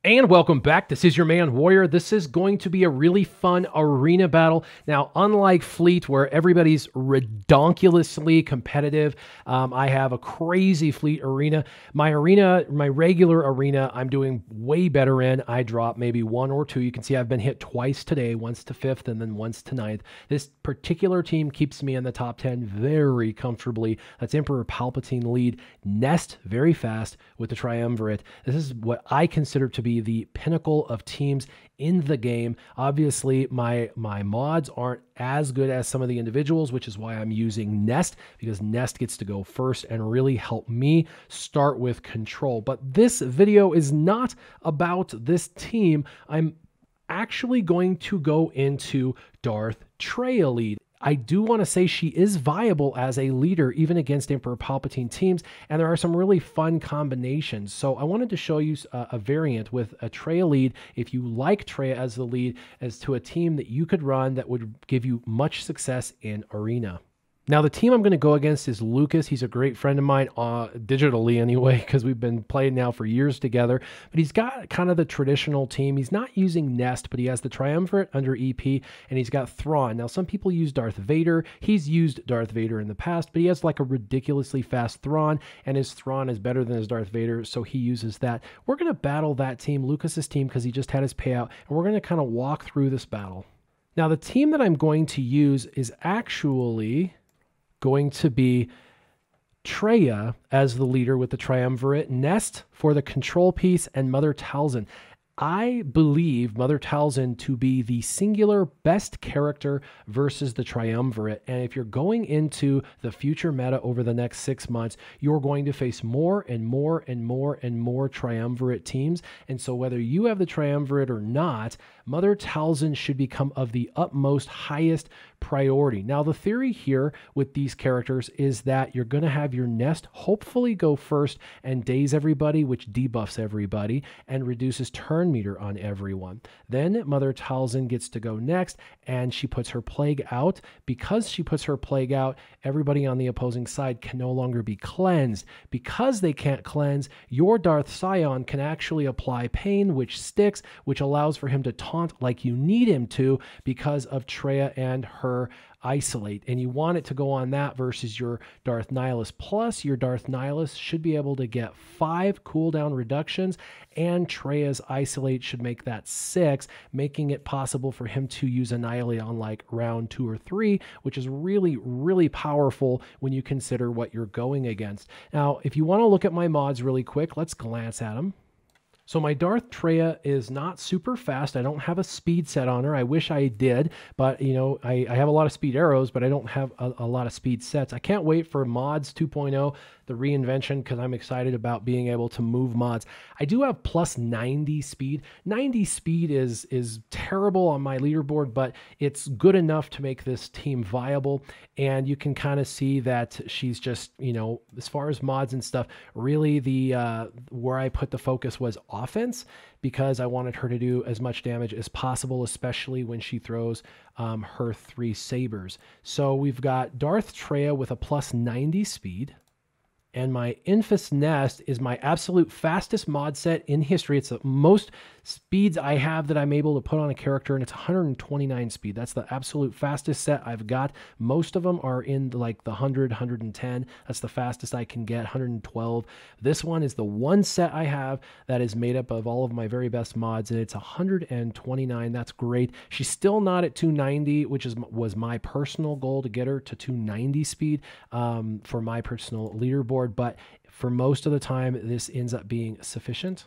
And welcome back. This is your man Warrior. This is going to be a really fun arena battle. Now, unlike Fleet, where everybody's redonkulously competitive, I have a crazy Fleet arena. My regular arena, I'm doing way better in. I drop maybe 1 or 2. You can see I've been hit twice today, once to 5th and then once to 9th. This particular team keeps me in the top 10 very comfortably. That's Emperor Palpatine lead. Nest very fast with the triumvirate. This is what I consider to be the pinnacle of teams in the game. Obviously, my mods aren't as good as some of the individuals, which is why I'm using Nest, because Nest gets to go first and really help me start with control. But this video is not about this team. I'm actually going to go into Darth Traya Lead. I do want to say she is viable as a leader, even against Emperor Palpatine teams, and there are some really fun combinations. So I wanted to show you a variant with a Traya lead, if you like Traya as the lead, as to a team that you could run that would give you much success in Arena. Now, the team I'm going to go against is Lucas. He's a great friend of mine, digitally anyway, because we've been playing now for years together. But he's got kind of the traditional team. He's not using Nest, but he has the Triumvirate under EP, and he's got Thrawn. Now, some people use Darth Vader. He's used Darth Vader in the past, but he has like a ridiculously fast Thrawn, and his Thrawn is better than his Darth Vader, so he uses that. We're going to battle that team, Lucas's team, because he just had his payout, and we're going to kind of walk through this battle. Now, the team that I'm going to use is actually going to be Traya as the leader with the triumvirate, Nest for the control piece, and Mother Talzin. I believe Mother Talzin to be the singular best character versus the triumvirate. And if you're going into the future meta over the next 6 months, you're going to face more and more and more and more triumvirate teams. And so whether you have the triumvirate or not, Mother Talzin should become of the utmost highest priority. Now, the theory here with these characters is that you're going to have your Nest hopefully go first and daze everybody, which debuffs everybody and reduces turn meter on everyone. Then Mother Talzin gets to go next, and she puts her plague out. Because she puts her plague out, everybody on the opposing side can no longer be cleansed. Because they can't cleanse, your Darth Scion can actually apply pain, which sticks, which allows for him to taunt like you need him to because of Traya and her isolate, and you want it to go on that versus your Darth Nihilus. Plus, your Darth Nihilus should be able to get 5 cooldown reductions, and Traya's isolate should make that 6, making it possible for him to use Annihilate on like round 2 or 3, which is really, really powerful when you consider what you're going against. Now, if you want to look at my mods really quick, let's glance at them. So my Darth Traya is not super fast. I don't have a speed set on her. I wish I did, but you know, I have a lot of speed arrows, but I don't have a lot of speed sets. I can't wait for mods 2.0, the reinvention, because I'm excited about being able to move mods. I do have plus 90 speed. 90 speed is terrible on my leaderboard, but it's good enough to make this team viable. And you can kind of see that she's just, you know, as far as mods and stuff, really the where I put the focus was offense, because I wanted her to do as much damage as possible, especially when she throws her 3 sabers. So we've got Darth Traya with a plus 90 speed. And my Infus Nest is my absolute fastest mod set in history. It's the most speeds I have that I'm able to put on a character, and it's 129 speed. That's the absolute fastest set I've got. Most of them are in like the 100, 110. That's the fastest I can get, 112. This one is the one set I have that is made up of all of my very best mods, and it's 129. That's great. She's still not at 290, which was my personal goal, to get her to 290 speed for my personal leaderboard. But for most of the time, this ends up being sufficient.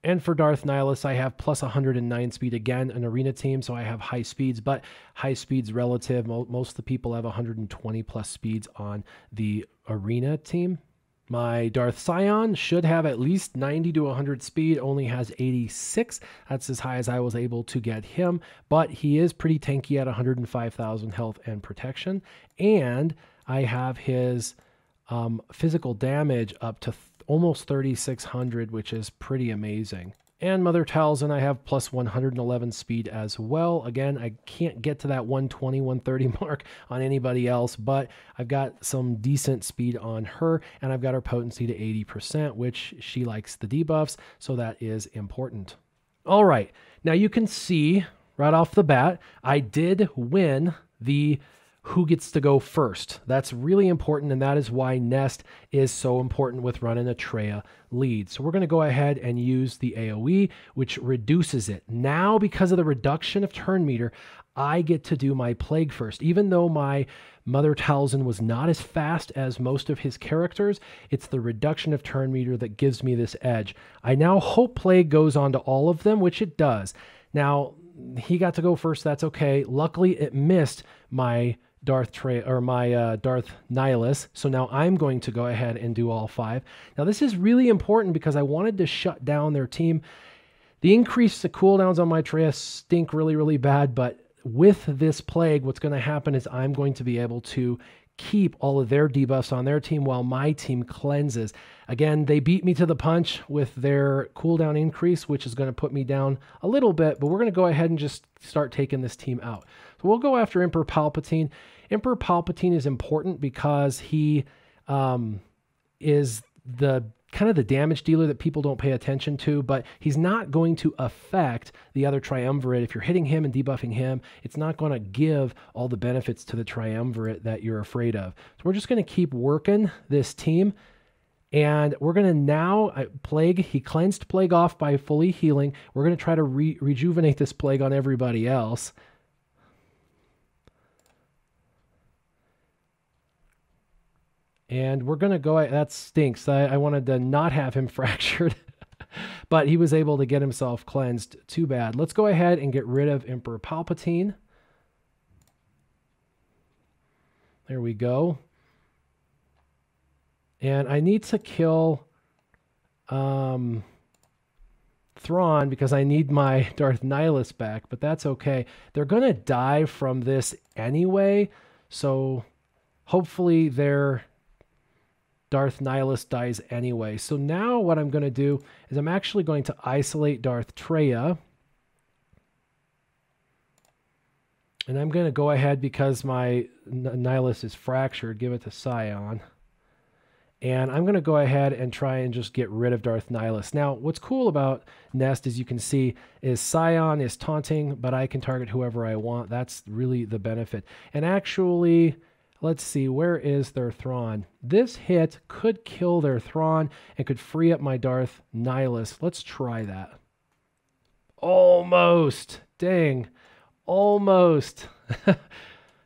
And for Darth Nihilus, I have plus 109 speed, again, an arena team, so I have high speeds, but high speeds relative. Most of the people have 120 plus speeds on the arena team. My Darth Scion should have at least 90 to 100 speed, only has 86. That's as high as I was able to get him, but he is pretty tanky at 105,000 health and protection. And I have his physical damage up to almost 3,600, which is pretty amazing. And Mother Talzin, I have plus 111 speed as well. Again, I can't get to that 120, 130 mark on anybody else, but I've got some decent speed on her, and I've got her potency to 80%, which she likes the debuffs, so that is important. All right. Now you can see right off the bat, I did win the who gets to go first. That's really important, and that is why Nest is so important with running a Traya lead. So we're going to go ahead and use the AoE, which reduces it. Now, because of the reduction of turn meter, I get to do my Plague first. Even though my Mother Talzin was not as fast as most of his characters, it's the reduction of turn meter that gives me this edge. I now hope Plague goes on to all of them, which it does. Now, he got to go first. That's okay. Luckily, it missed my Darth Nihilus. So now I'm going to go ahead and do all 5. Now, this is really important because I wanted to shut down their team. The increase, the cooldowns on my Traya stink really, really bad, but with this Plague, what's going to happen is I'm going to be able to keep all of their debuffs on their team while my team cleanses. Again, they beat me to the punch with their cooldown increase, which is going to put me down a little bit, but we're going to go ahead and just start taking this team out. So we'll go after Emperor Palpatine. Emperor Palpatine is important because he is the kind of the damage dealer that people don't pay attention to, but he's not going to affect the other triumvirate. If you're hitting him and debuffing him, it's not going to give all the benefits to the triumvirate that you're afraid of. So we're just going to keep working this team, and we're going to now, Plague, he cleansed Plague off by fully healing. We're going to try to rejuvenate this Plague on everybody else. And we're going to go, that stinks. I wanted to not have him fractured, but he was able to get himself cleansed. Too bad. Let's go ahead and get rid of Emperor Palpatine. There we go. And I need to kill Thrawn because I need my Darth Nihilus back, but that's okay. They're going to die from this anyway, so hopefully they're... Darth Nihilus dies anyway. So now what I'm going to do is I'm actually going to isolate Darth Traya. And I'm going to go ahead because my Nihilus is fractured, give it to Scion. And I'm going to go ahead and try and just get rid of Darth Nihilus. Now, what's cool about Nest, as you can see, is Scion is taunting, but I can target whoever I want. That's really the benefit. And actually... let's see, where is their Thrawn? This hit could kill their Thrawn and could free up my Darth Nihilus. Let's try that. Almost. Dang. Almost.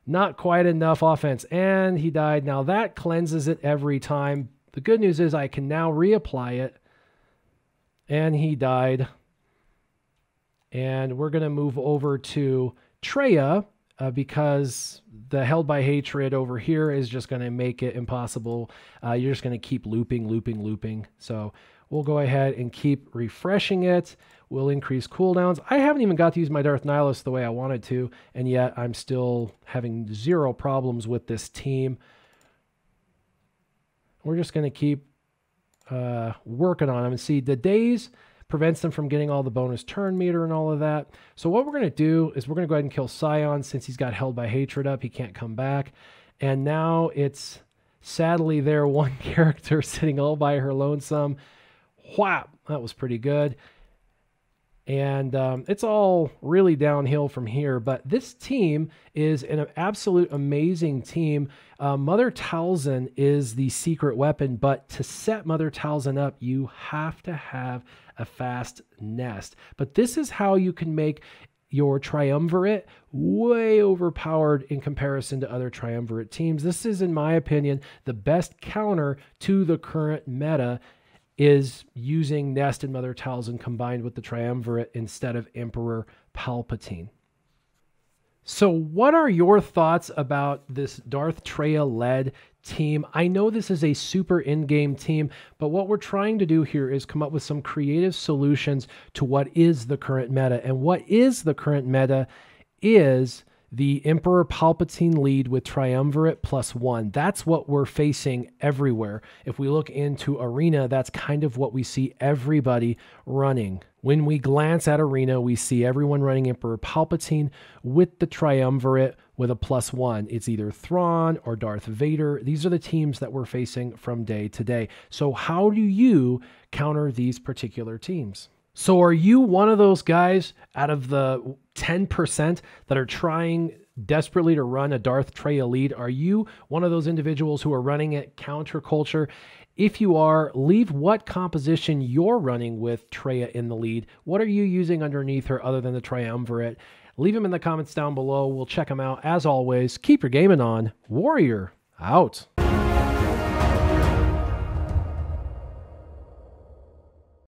Not quite enough offense. And he died. Now that cleanses it every time. The good news is I can now reapply it. And he died. And we're going to move over to Traya. Because the Held by Hatred over here is just going to make it impossible. You're just going to keep looping. So we'll go ahead and keep refreshing it. We'll increase cooldowns. I haven't even got to use my Darth Nihilus the way I wanted to, and yet I'm still having 0 problems with this team. We're just going to keep working on them and see the days... prevents them from getting all the bonus turn meter and all of that. So what we're going to do is we're going to go ahead and kill Scion since he's got Held by Hatred up. He can't come back. And now it's sadly their one character sitting all by her lonesome. Whap! That was pretty good. And it's all really downhill from here. But this team is an absolute amazing team. Mother Talzin is the secret weapon, but to set Mother Talzin up, you have to have a fast Nest. But this is how you can make your triumvirate way overpowered in comparison to other triumvirate teams. This is, in my opinion, the best counter to the current meta is using Nest and Mother Talzin combined with the triumvirate instead of Emperor Palpatine. So what are your thoughts about this Darth Traya-led team? I know this is a super in-game team, but what we're trying to do here is come up with some creative solutions to what is the current meta. And what is the current meta is the Emperor Palpatine lead with Triumvirate +1. That's what we're facing everywhere. If we look into Arena, that's kind of what we see everybody running. When we glance at Arena, we see everyone running Emperor Palpatine with the Triumvirate with a +1. It's either Thrawn or Darth Vader. These are the teams that we're facing from day to day. So how do you counter these particular teams? So are you one of those guys out of the 10% that are trying desperately to run a Darth Traya lead? Are you one of those individuals who are running it counterculture? If you are, leave what composition you're running with Traya in the lead. What are you using underneath her other than the triumvirate? Leave them in the comments down below. We'll check them out. As always, keep your gaming on. Warrior out.